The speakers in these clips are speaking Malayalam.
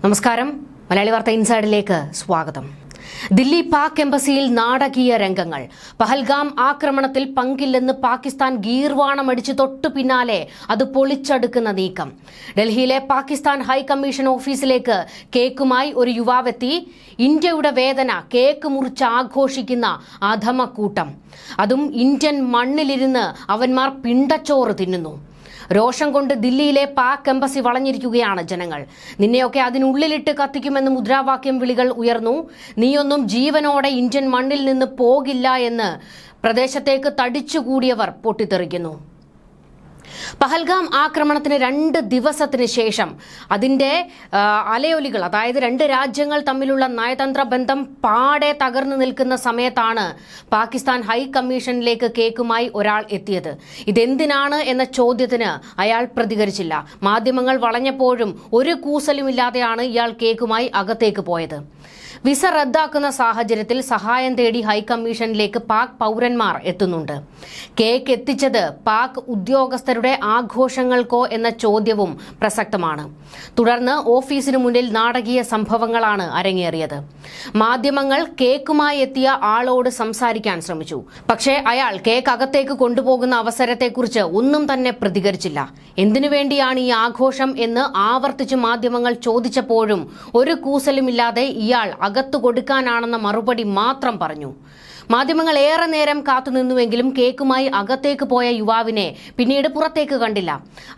നമസ്കാരം. മലയാളി വാർത്ത ഇൻസൈഡിലേക്ക് സ്വാഗതം. ദില്ലി പാക് എംബസിയിൽ നാടകീയ രംഗങ്ങൾ. പഹൽഗാം ആക്രമണത്തിൽ പങ്കില്ലെന്ന് പാകിസ്ഥാൻ ഗീർവാണമടിച്ച് തൊട്ടു പിന്നാലെ അത് പൊളിച്ചടുക്കുന്ന നീക്കം. ഡൽഹിയിലെ പാകിസ്ഥാൻ ഹൈക്കമ്മീഷൻ ഓഫീസിലേക്ക് കേക്കുമായി ഒരു യുവാവെത്തി. ഇന്ത്യയുടെ വേദന കേക്ക് മുറിച്ച് ആഘോഷിക്കുന്ന അധമക്കൂട്ടം. അതും ഇന്ത്യൻ മണ്ണിലിരുന്ന് അവന്മാർ പിണ്ടച്ചോറ് തിന്നുന്നു. രോഷം കൊണ്ട് ദില്ലിയിലെ പാക് എംബസി വളഞ്ഞിരിക്കുകയാണ് ജനങ്ങൾ. നിന്നെയൊക്കെ അതിനുള്ളിലിട്ട് കത്തിക്കുമെന്ന് മുദ്രാവാക്യം വിളികൾ ഉയർന്നു. നീയൊന്നും ജീവനോടെ ഇന്ത്യൻ മണ്ണിൽ നിന്ന് പോകില്ല എന്ന് പ്രദേശത്തേക്ക് തടിച്ചുകൂടിയവർ പൊട്ടിത്തെറിക്കുന്നു. പഹൽഗാം ആക്രമണത്തിന് 2 ദിവസത്തിന് ശേഷം അതിന്റെ അലയൊലികൾ, അതായത് 2 രാജ്യങ്ങൾ തമ്മിലുള്ള നയതന്ത്ര ബന്ധം പാടെ തകർന്നു നിൽക്കുന്ന സമയത്താണ് പാകിസ്ഥാൻ ഹൈക്കമ്മീഷനിലേക്ക് കേക്കുമായി ഒരാൾ എത്തിയത്. ഇതെന്തിനാണ് എന്ന ചോദ്യത്തിന് അയാൾ പ്രതികരിച്ചില്ല. മാധ്യമങ്ങൾ വളഞ്ഞപ്പോഴും ഒരു കൂസലുമില്ലാതെയാണ് ഇയാൾ കേക്കുമായി അകത്തേക്ക് പോയത്. വിസ റദ്ദാക്കുന്ന സാഹചര്യത്തിൽ സഹായം തേടി ഹൈക്കമ്മീഷനിലേക്ക് പാക് പൗരന്മാർ എത്തുന്നുണ്ട്. കേക്ക് എത്തിച്ചത് പാക് ഉദ്യോഗസ്ഥരുടെ ആഘോഷങ്ങൾക്കോ എന്ന ചോദ്യവും പ്രസക്തമാണ്. തുടർന്ന് ഓഫീസിനു മുന്നിൽ നാടകീയ സംഭവങ്ങളാണ് അരങ്ങേറിയത്. മാധ്യമങ്ങൾ കേക്കുമായി എത്തിയ ആളോട് സംസാരിക്കാൻ ശ്രമിച്ചു. പക്ഷേ അയാൾ കേക്ക് അകത്തേക്ക് കൊണ്ടുപോകുന്ന അവസരത്തെക്കുറിച്ച് ഒന്നും തന്നെ പ്രതികരിച്ചില്ല. എന്തിനു വേണ്ടിയാണ് ഈ ആഘോഷം എന്ന് ആവർത്തിച്ച് മാധ്യമങ്ങൾ ചോദിച്ചപ്പോഴും ഒരു കൂസലുമില്ലാതെ ഇയാൾ അകത്തു കൊടുക്കാനാണെന്ന മറുപടി മാത്രം പറഞ്ഞു. മാധ്യമങ്ങൾ ഏറെ നേരം കാത്തുനിന്നുവെങ്കിലും കേക്കുമായി അകത്തേക്ക് പോയ യുവാവിനെ പിന്നീട് പുറത്തേക്ക് കണ്ടില്ല.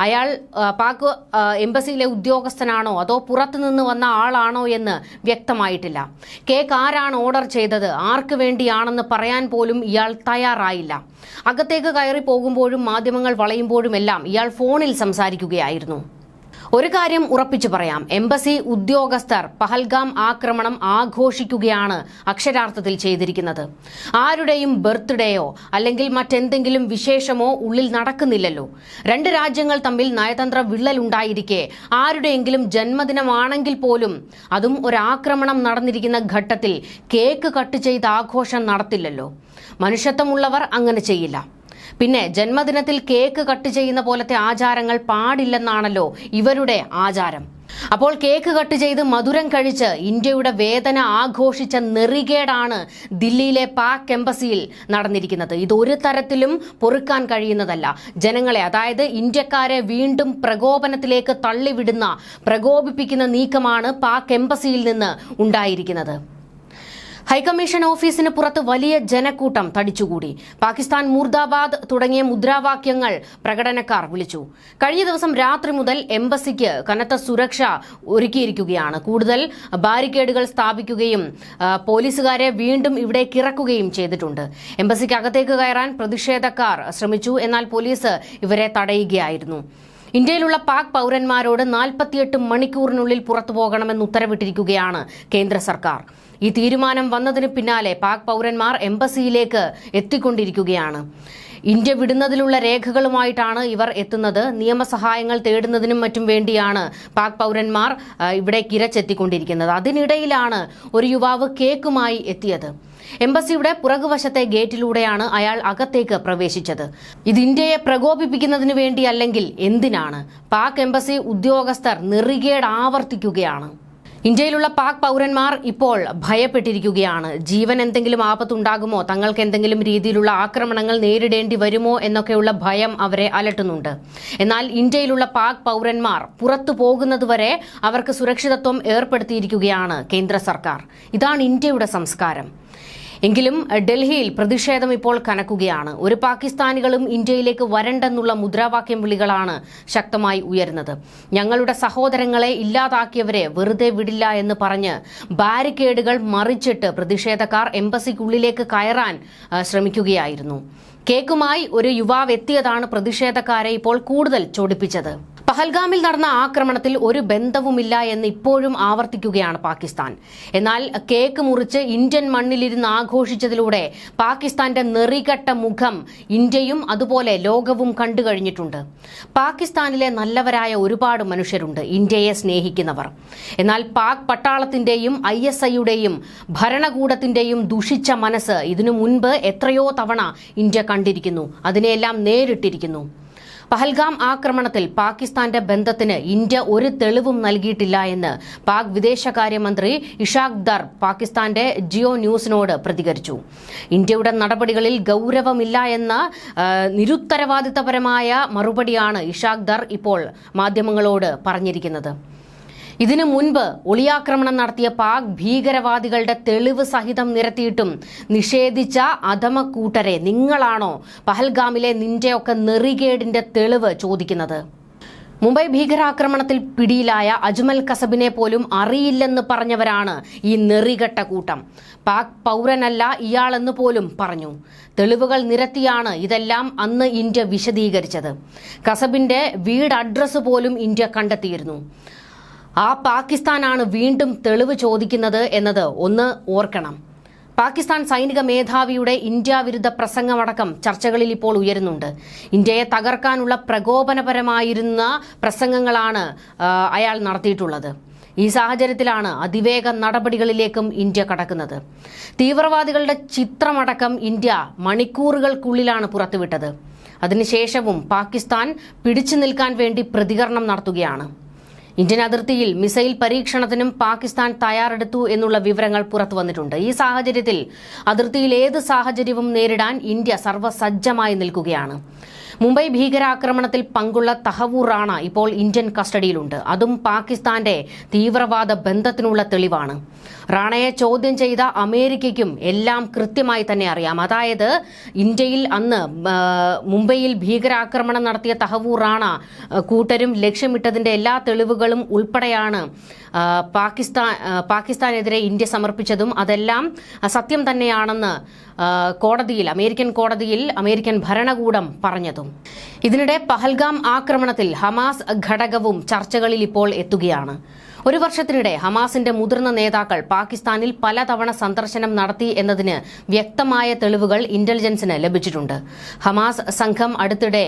അയാൾ പാക് എംബസിയിലെ ഉദ്യോഗസ്ഥനാണോ അതോ പുറത്തുനിന്ന് വന്ന ആളാണോ എന്ന് വ്യക്തമായിട്ടില്ല. കേക്ക് ആരാണ് ഓർഡർ ചെയ്തത്, ആർക്ക് വേണ്ടിയാണെന്ന് പറയാൻ പോലും ഇയാൾ തയ്യാറായില്ല. അകത്തേക്ക് കയറി പോകുമ്പോഴും മാധ്യമങ്ങൾ വളയുമ്പോഴുമെല്ലാം ഇയാൾ ഫോണിൽ സംസാരിക്കുകയായിരുന്നു. ഒരു കാര്യം ഉറപ്പിച്ചു പറയാം, എംബസി ഉദ്യോഗസ്ഥർ പഹൽഗാം ആക്രമണം ആഘോഷിക്കുകയാണ് അക്ഷരാർത്ഥത്തിൽ ചെയ്തിരിക്കുന്നത്. ആരുടെയും ബർത്ത്ഡേയോ അല്ലെങ്കിൽ മറ്റെന്തെങ്കിലും വിശേഷമോ ഉള്ളിൽ നടക്കുന്നില്ലല്ലോ. 2 രാജ്യങ്ങൾ തമ്മിൽ നയതന്ത്ര വിള്ളലുണ്ടായിരിക്കെ ആരുടെയെങ്കിലും ജന്മദിനമാണെങ്കിൽ പോലും, അതും ഒരാക്രമണം നടന്നിരിക്കുന്ന ഘട്ടത്തിൽ കേക്ക് കട്ട് ചെയ്ത് ആഘോഷം നടത്തില്ലല്ലോ. മനുഷ്യത്വമുള്ളവർ അങ്ങനെ ചെയ്യില്ല. പിന്നെ ജന്മദിനത്തിൽ കേക്ക് കട്ട് ചെയ്യുന്ന പോലത്തെ ആചാരങ്ങൾ പാടില്ലെന്നാണല്ലോ ഇവരുടെ ആചാരം. അപ്പോൾ കേക്ക് കട്ട് ചെയ്ത് മധുരം കഴിച്ച് ഇന്ത്യയുടെ വേദന ആഘോഷിച്ച നെറികേടാണ് ദില്ലിയിലെ പാക് എംബസിയിൽ നടന്നിരിക്കുന്നത്. ഇതൊരു തരത്തിലും പൊറുക്കാൻ കഴിയുന്നതല്ല. ജനങ്ങളെ, അതായത് ഇന്ത്യക്കാരെ വീണ്ടും പ്രകോപനത്തിലേക്ക് തള്ളിവിടുന്ന, പ്രകോപിപ്പിക്കുന്ന നീക്കമാണ് പാക് എംബസിയിൽ നിന്ന് ഉണ്ടായിരിക്കുന്നത്. ഹൈക്കമ്മീഷൻ ഓഫീസിന് പുറത്ത് വലിയ ജനക്കൂട്ടം തടിച്ചുകൂടി. പാകിസ്ഥാൻ മുർദാബാദ് തുടങ്ങിയ മുദ്രാവാക്യങ്ങൾ പ്രകടനക്കാർ വിളിച്ചു. കഴിഞ്ഞ ദിവസം രാത്രി മുതൽ എംബസിക്ക് കനത്ത സുരക്ഷ ഒരുക്കിയിരിക്കുകയാണ്. കൂടുതൽ ബാരിക്കേഡുകൾ സ്ഥാപിക്കുകയും പോലീസുകാരെ വീണ്ടും ഇവിടേക്ക് ഇറക്കുകയും ചെയ്തിട്ടുണ്ട്. എംബസിക്ക് അകത്തേക്ക് കയറാൻ പ്രതിഷേധക്കാർ ശ്രമിച്ചു. എന്നാൽ പോലീസ് ഇവരെ തടയുകയായിരുന്നു. ഇന്ത്യയിലുള്ള പാക് പൗരന്മാരോട് 48 മണിക്കൂറിനുള്ളിൽ പുറത്തു പോകണമെന്ന് ഉത്തരവിട്ടിരിക്കുകയാണ് കേന്ദ്ര സർക്കാർ. ഈ തീരുമാനം വന്നതിന് പിന്നാലെ പാക് പൗരന്മാർ എംബസിയിലേക്ക് എത്തിക്കൊണ്ടിരിക്കുകയാണ്. ഇന്ത്യ വിടുന്നതിലുള്ള രേഖകളുമായിട്ടാണ് ഇവർ എത്തുന്നത്. നിയമസഹായങ്ങൾ തേടുന്നതിനും മറ്റും വേണ്ടിയാണ് പാക് പൗരന്മാർ ഇവിടേക്ക് ഇരച്ചെത്തിക്കൊണ്ടിരിക്കുന്നത്. അതിനിടയിലാണ് ഒരു യുവാവ് കേക്കുമായി എത്തിയത്. എംബസിയുടെ പുറകുവശത്തെ ഗേറ്റിലൂടെയാണ് അയാൾ അകത്തേക്ക് പ്രവേശിച്ചത്. ഇത് ഇന്ത്യയെ പ്രകോപിപ്പിക്കുന്നതിന് വേണ്ടിയല്ലെങ്കിൽ എന്തിനാണ്? പാക് എംബസി ഉദ്യോഗസ്ഥർ നെറികേട് ആവർത്തിക്കുകയാണ്. ഇന്ത്യയിലുള്ള പാക് പൗരന്മാർ ഇപ്പോൾ ഭയപ്പെട്ടിരിക്കുകയാണ്. ജീവൻ എന്തെങ്കിലും ആപത്തുണ്ടാകുമോ, തങ്ങൾക്ക് എന്തെങ്കിലും രീതിയിലുള്ള ആക്രമണങ്ങൾ നേരിടേണ്ടി വരുമോ എന്നൊക്കെയുള്ള ഭയം അവരെ അലട്ടുന്നുണ്ട്. എന്നാൽ ഇന്ത്യയിലുള്ള പാക് പൗരന്മാർ പുറത്തു പോകുന്നതുവരെ അവർക്ക് സുരക്ഷിതത്വം ഏർപ്പെടുത്തിയിരിക്കുകയാണ് കേന്ദ്ര സർക്കാർ. ഇതാണ് ഇന്ത്യയുടെ സംസ്കാരം. എങ്കിലും ഡൽഹിയിൽ പ്രതിഷേധം ഇപ്പോൾ കനക്കുകയാണ്. ഒരു പാകിസ്ഥാനികളും ഇന്ത്യയിലേക്ക് വരണ്ടെന്നുള്ള മുദ്രാവാക്യം വിളികളാണ് ശക്തമായി ഉയരുന്നത്. ഞങ്ങളുടെ സഹോദരങ്ങളെ ഇല്ലാതാക്കിയവരെ വെറുതെ വിടില്ല എന്ന് പറഞ്ഞ് ബാരിക്കേഡുകൾ മറിച്ചിട്ട് പ്രതിഷേധക്കാർ എംബസിക്കുള്ളിലേക്ക് കയറാൻ ശ്രമിക്കുകയായിരുന്നു. കേക്കുമായി ഒരു യുവാവ് എത്തിയതാണ് പ്രതിഷേധക്കാരെ ഇപ്പോൾ കൂടുതൽ ചൊടിപ്പിച്ചത്. പഹൽഗാമിൽ നടന്ന ആക്രമണത്തിൽ ഒരു ബന്ധവുമില്ല എന്ന് ഇപ്പോഴും ആവർത്തിക്കുകയാണ് പാകിസ്ഥാൻ. എന്നാൽ കേക്ക് മുറിച്ച് ഇന്ത്യൻ മണ്ണിലിരുന്ന് ആഘോഷിച്ചതിലൂടെ പാകിസ്ഥാന്റെ നെറികെട്ട മുഖം ഇന്ത്യയും അതുപോലെ ലോകവും കണ്ടുകഴിഞ്ഞിട്ടുണ്ട്. പാകിസ്ഥാനിലെ നല്ലവരായ ഒരുപാട് മനുഷ്യരുണ്ട്, ഇന്ത്യയെ സ്നേഹിക്കുന്നവർ. എന്നാൽ പാക് പട്ടാളത്തിന്റെയും ISIയുടെയും ഭരണകൂടത്തിന്റെയും ദുഷിച്ച മനസ്സ് ഇതിനു മുൻപ് എത്രയോ തവണ ഇന്ത്യ കണ്ടിരിക്കുന്നു, അതിനെയെല്ലാം നേരിട്ടിരിക്കുന്നു. പഹൽഗാം ആക്രമണത്തിൽ പാകിസ്ഥാന്റെ ബന്ധത്തിന് ഇന്ത്യ ഒരു തെളിവും നൽകിയിട്ടില്ല എന്ന് പാക് വിദേശകാര്യമന്ത്രി ഇഷാഖ് ദർ പാകിസ്ഥാന്റെ ജിയോ ന്യൂസിനോട് പ്രതികരിച്ചു. ഇന്ത്യയുടെ നടപടികളിൽ ഗൌരവമില്ല എന്ന നിരുത്തരവാദിത്തപരമായ മറുപടിയാണ് ഇഷാഖ് ദർ ഇപ്പോൾ മാധ്യമങ്ങളോട് പറഞ്ഞിരിക്കുന്നത്. ഇതിനു മുൻപ് ഒളിയാക്രമണം നടത്തിയ പാക് ഭീകരവാദികളുടെ തെളിവ് സഹിതം നിരത്തിയിട്ടും നിഷേധിച്ച അധമക്കൂട്ടരെ നിങ്ങളാണോ പഹൽഗാമിലെ നിന്റെയൊക്കെ നെറികേടിന്റെ തെളിവ് ചോദിക്കുന്നത്? മുംബൈ ഭീകരാക്രമണത്തിൽ പിടിയിലായ അജ്മൽ കസബിനെ പോലും അറിയില്ലെന്ന് പറഞ്ഞവരാണ് ഈ നെറികെട്ട കൂട്ടം. പാക് പൗരനല്ല ഇയാളെന്ന് പോലും പറഞ്ഞു. തെളിവുകൾ നിരത്തിയാണ് ഇതെല്ലാം അന്ന് ഇന്ത്യ വിശദീകരിച്ചത്. കസബിന്റെ വീട് അഡ്രസ് പോലും ഇന്ത്യ കണ്ടെത്തിയിരുന്നു. ആ പാകിസ്ഥാനാണ് വീണ്ടും തെളിവ് ചോദിക്കുന്നത് എന്നത് ഒന്ന് ഓർക്കണം. പാകിസ്ഥാൻ സൈനിക മേധാവിയുടെ ഇന്ത്യ വിരുദ്ധ പ്രസംഗമടക്കം ചർച്ചകളിൽ ഇപ്പോൾ ഉയരുന്നുണ്ട്. ഇന്ത്യയെ തകർക്കാനുള്ള പ്രകോപനപരമായിരുന്ന പ്രസംഗങ്ങളാണ് അയാൾ നടത്തിയിട്ടുള്ളത്. ഈ സാഹചര്യത്തിലാണ് അതിവേഗ നടപടികളിലേക്കും ഇന്ത്യ കടക്കുന്നത്. തീവ്രവാദികളുടെ ചിത്രമടക്കം ഇന്ത്യ മണിക്കൂറുകൾക്കുള്ളിലാണ് പുറത്തുവിട്ടത്. അതിനുശേഷവും പാകിസ്ഥാൻ പിടിച്ചു നിൽക്കാൻ വേണ്ടി പ്രതികരണം നടത്തുകയാണ്. ഇന്ത്യൻ അതിർത്തിയിൽ മിസൈൽ പരീക്ഷണത്തിനും പാകിസ്ഥാൻ തയ്യാറെടുത്തു എന്നുള്ള വിവരങ്ങൾ പുറത്തു വന്നിട്ടുണ്ട്. ഈ സാഹചര്യത്തിൽ അതിർത്തിയിൽ ഏത് സാഹചര്യവും നേരിടാൻ ഇന്ത്യ സർവ്വസജ്ജമായി നിൽക്കുകയാണ്. മുംബൈ ഭീകരാക്രമണത്തിൽ പങ്കുള്ള തഹവൂർ റാണ ഇപ്പോൾ ഇന്ത്യൻ കസ്റ്റഡിയിലുണ്ട്. അതും പാകിസ്ഥാന്റെ തീവ്രവാദ ബന്ധത്തിനുള്ള തെളിവാണ്. റാണയെ ചോദ്യം ചെയ്ത അമേരിക്കയ്ക്കും എല്ലാം കൃത്യമായി തന്നെ അറിയാം. അതായത് ഇന്ത്യയിൽ അന്ന് മുംബൈയിൽ ഭീകരാക്രമണം നടത്തിയ തഹവൂർ റാണ കൂട്ടരും ലക്ഷ്യമിട്ടതിന്റെ എല്ലാ തെളിവുകളും ഉൾപ്പെടെയാണ് പാകിസ്ഥാനെതിരെ ഇന്ത്യ സമർപ്പിച്ചതും അതെല്ലാം സത്യം തന്നെയാണെന്ന് അമേരിക്കൻ കോടതിയിൽ അമേരിക്കൻ ഭരണകൂടം പറഞ്ഞതും. ഇതിനിടെ പഹൽഗാം ആക്രമണത്തിൽ ഹമാസ് ഘടകവും ചർച്ചകളിൽ ഇപ്പോൾ എത്തുകയാണ്. ഒരു വർഷത്തിനിടെ ഹമാസിന്റെ മുതിർന്ന നേതാക്കൾ പാകിസ്ഥാനിൽ പലതവണ സന്ദർശനം നടത്തി എന്നതിന് വ്യക്തമായ തെളിവുകൾ ഇന്റലിജൻസിന് ലഭിച്ചിട്ടുണ്ട്. ഹമാസ് സംഘം അടുത്തിടെ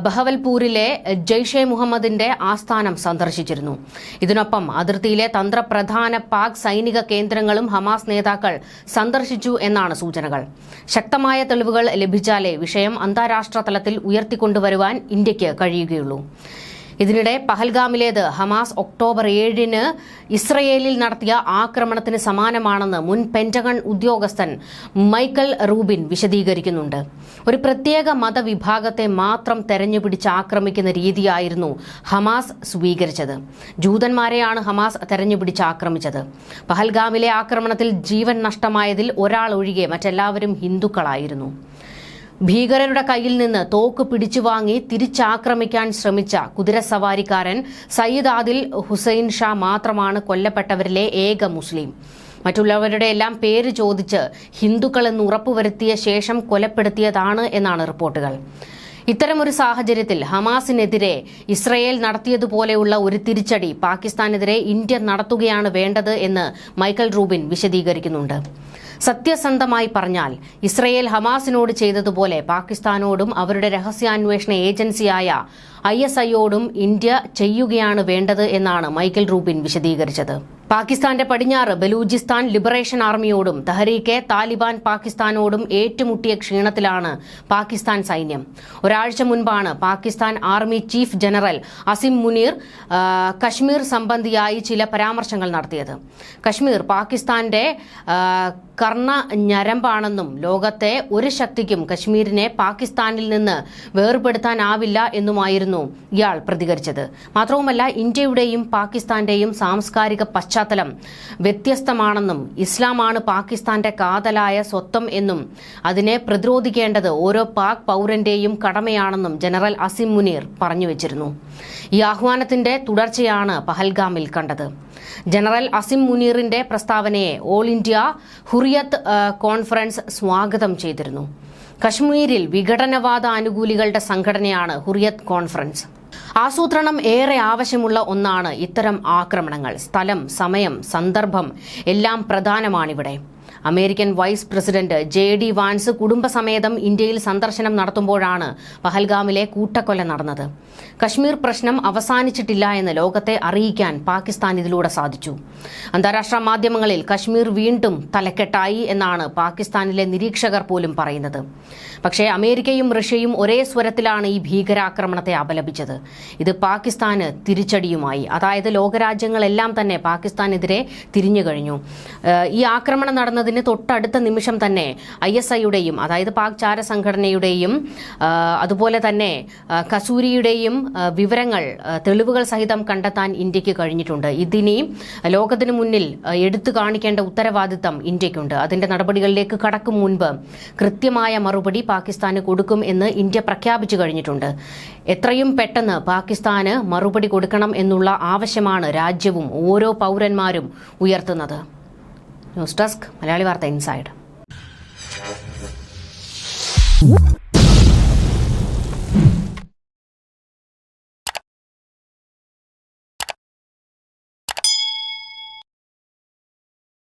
ബഹവൽപൂരിലെ ജെയ്ഷെ മുഹമ്മദിന്റെ ആസ്ഥാനം സന്ദർശിച്ചിരുന്നു. ഇതിനൊപ്പം അതിർത്തിയിലെ തന്ത്രപ്രധാന പാക് സൈനിക കേന്ദ്രങ്ങളും ഹമാസ് നേതാക്കൾ സന്ദർശിച്ചു എന്നാണ് സൂചനകൾ. ശക്തമായ തെളിവുകൾ ലഭിച്ചാലേ വിഷയം അന്താരാഷ്ട്ര തലത്തിൽ ഉയർത്തിക്കൊണ്ടുവരുവാൻ ഇന്ത്യക്ക് കഴിയുകയുള്ളൂ. ഇതിനിടെ പഹൽഗാമിലേത് ഹമാസ് ഒക്ടോബർ 7-ന് ഇസ്രയേലിൽ നടത്തിയ ആക്രമണത്തിന് സമാനമാണെന്ന് മുൻ പെന്റഗൺ ഉദ്യോഗസ്ഥൻ മൈക്കൽ റൂബിൻ വിശദീകരിക്കുന്നുണ്ട്. ഒരു പ്രത്യേക മതവിഭാഗത്തെ മാത്രം തെരഞ്ഞുപിടിച്ച് ആക്രമിക്കുന്ന രീതിയായിരുന്നു ഹമാസ് സ്വീകരിച്ചത്. ജൂതന്മാരെയാണ് ഹമാസ് തെരഞ്ഞുപിടിച്ച് ആക്രമിച്ചത്. പഹൽഗാമിലെ ആക്രമണത്തിൽ ജീവൻ നഷ്ടമായതിൽ ഒരാൾ ഒഴികെ മറ്റെല്ലാവരും ഹിന്ദുക്കളായിരുന്നു. ഭീകരരുടെ കയ്യിൽ നിന്ന് തോക്ക് പിടിച്ചുവാങ്ങി തിരിച്ചാക്രമിക്കാൻ ശ്രമിച്ച കുതിരസവാരിക്കാരൻ സയ്യിദ് ആദിൽ ഹുസൈൻ ഷാ മാത്രമാണ് കൊല്ലപ്പെട്ടവരിലെ ഏക മുസ്ലിം. മറ്റുള്ളവരുടെ എല്ലാം പേര് ചോദിച്ച് ഹിന്ദുക്കളെന്ന് ഉറപ്പുവരുത്തിയ ശേഷം കൊലപ്പെടുത്തിയതാണ് എന്നാണ് റിപ്പോർട്ടുകൾ. ഇത്തരമൊരു സാഹചര്യത്തിൽ ഹമാസിനെതിരെ ഇസ്രയേൽ നടത്തിയതുപോലെയുള്ള ഒരു തിരിച്ചടി പാകിസ്ഥാനെതിരെ ഇന്ത്യ നടത്തുകയാണ് വേണ്ടത് എന്ന് മൈക്കൽ റൂബിൻ വിശദീകരിക്കുന്നുണ്ട്. സത്യസന്ധമായി പറഞ്ഞാൽ ഇസ്രയേൽ ഹമാസിനോട് ചെയ്തതുപോലെ പാകിസ്ഥാനോടും അവരുടെ രഹസ്യാന്വേഷണ ഏജൻസിയായ ISIയോടും ഇന്ത്യ ചെയ്യുകയാണ് വേണ്ടത് എന്നാണ് മൈക്കൽ റൂബിൻ വിശദീകരിച്ചത്. പാകിസ്ഥാന്റെ പടിഞ്ഞാറ് ബലൂചിസ്ഥാൻ ലിബറേഷൻ ആർമിയോടും തഹരീക്കെ താലിബാൻ പാകിസ്ഥാനോടും ഏറ്റുമുട്ടിയ ക്ഷീണത്തിലാണ് പാകിസ്ഥാൻ സൈന്യം. ഒരാഴ്ച മുൻപാണ് Pakistan army chief general Asim Munir Kashmir സംബന്ധിയായി ചില പരാമർശങ്ങൾ നടത്തിയത്. കശ്മീർ പാകിസ്ഥാന്റെ കർണ ഞരമ്പാണെന്നും ലോകത്തെ ഒരു ശക്തിക്കും കശ്മീരിനെ പാകിസ്ഥാനിൽ നിന്ന് വേർപെടുത്താനാവില്ല എന്നുമായിരുന്നു ഇയാൾ പ്രതികരിച്ചത്. മാത്രവുമല്ല, ഇന്ത്യയുടെയും പാകിസ്ഥാന്റെയും സാംസ്കാരിക പശ്ചാത്തലം വ്യത്യസ്തമാണെന്നും ഇസ്ലാമാണ് പാകിസ്ഥാന്റെ കാതലായ സ്വത്വം എന്നും അതിനെ പ്രതിരോധിക്കേണ്ടത് ഓരോ പാക് പൗരന്റെയും കടമയാണെന്നും ജനറൽ അസിം മുനീർ പറഞ്ഞുവച്ചിരുന്നു. ഈ ആഹ്വാനത്തിന്റെ തുടർച്ചയാണ് പഹൽഗാമിൽ കണ്ടത്. ജനറൽ അസിം മുനീറിന്റെ പ്രസ്താവനയെ ഓൾ ഇന്ത്യ ഹുറിയത്ത് കോൺഫറൻസ് സ്വാഗതം ചെയ്തിരുന്നു. കശ്മീരിൽ വിഘടനവാദ അനുകൂലികളുടെ സംഘടനയാണ് ഹുറിയത്ത് കോൺഫറൻസ്. ആസൂത്രണം ഏറെ ആവശ്യമുള്ള ഒന്നാണ് ഇത്തരം ആക്രമണങ്ങൾ. സ്ഥലം, സമയം, സന്ദർഭം എല്ലാം പ്രധാനമാണിവിടെ. American vice president JD Vance കുടുംബസമേതം ഇന്ത്യയിൽ സന്ദർശനം നടത്തുമ്പോഴാണ് പഹൽഗാമിലെ കൂട്ടക്കൊല നടന്നത്. കശ്മീർ പ്രശ്നം അവസാനിച്ചിട്ടില്ല എന്ന് ലോകത്തെ അറിയിക്കാൻ പാകിസ്ഥാൻ ഇതിലൂടെ സാധിച്ചു. അന്താരാഷ്ട്ര മാധ്യമങ്ങളിൽ കശ്മീർ വീണ്ടും തലക്കെട്ടായി എന്നാണ് പാകിസ്ഥാനിലെ നിരീക്ഷകർ പോലും പറയുന്നത്. പക്ഷേ അമേരിക്കയും റഷ്യയും ഒരേ സ്വരത്തിലാണ് ഈ ഭീകരാക്രമണത്തെ അപലപിച്ചത്. ഇത് പാകിസ്ഥാന് തിരിച്ചടിയുമായി. അതായത് ലോകരാജ്യങ്ങളെല്ലാം തന്നെ പാകിസ്ഥാനെതിരെ തിരിഞ്ഞു കഴിഞ്ഞു. ഈ ആക്രമണം നടന്നതിന് തൊട്ടടുത്ത നിമിഷം തന്നെ ISIയുടെയും അതായത് പാക് ചാര സംഘടനയുടെയും അതുപോലെ തന്നെ കസൂരിയുടെയും വിവരങ്ങൾ തെളിവുകൾ സഹിതം കണ്ടെത്താൻ ഇന്ത്യക്ക് കഴിഞ്ഞിട്ടുണ്ട്. ഇതിനി ലോകത്തിന് മുന്നിൽ എടുത്തു കാണിക്കേണ്ട ഉത്തരവാദിത്തം ഇന്ത്യക്കുണ്ട്. അതിന്റെ നടപടികളിലേക്ക് കടക്കും മുൻപ് കൃത്യമായ മറുപടി പാകിസ്ഥാന് കൊടുക്കും എന്ന് ഇന്ത്യ പ്രഖ്യാപിച്ചു കഴിഞ്ഞിട്ടുണ്ട്. എത്രയും പെട്ടെന്ന് പാകിസ്ഥാന് മറുപടി കൊടുക്കണം എന്നുള്ള ആവശ്യമാണ് രാജ്യവും ഓരോ പൗരന്മാരും ഉയർത്തുന്നത്. ന്യൂസ് ഡെസ്ക് മലയാളി വാർത്ത ഇൻസൈഡ്.